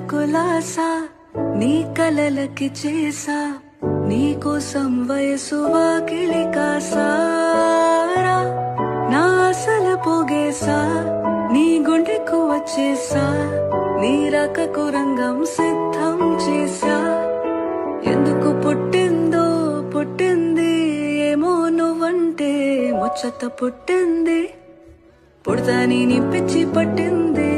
కులాసా నీ కలలకి చేసా నీకోసం వయసు వాకిలి కాసారా నా అసలు పోగేసా నీ గుండెకు వచ్చేసా నీ రకకు రంగం సిద్ధం చేసా ఎందుకు పుట్టింది ఏమో నువ్వంటే ముచ్చట పుట్టింది పుడతాని నీ పిచ్చి పట్టింది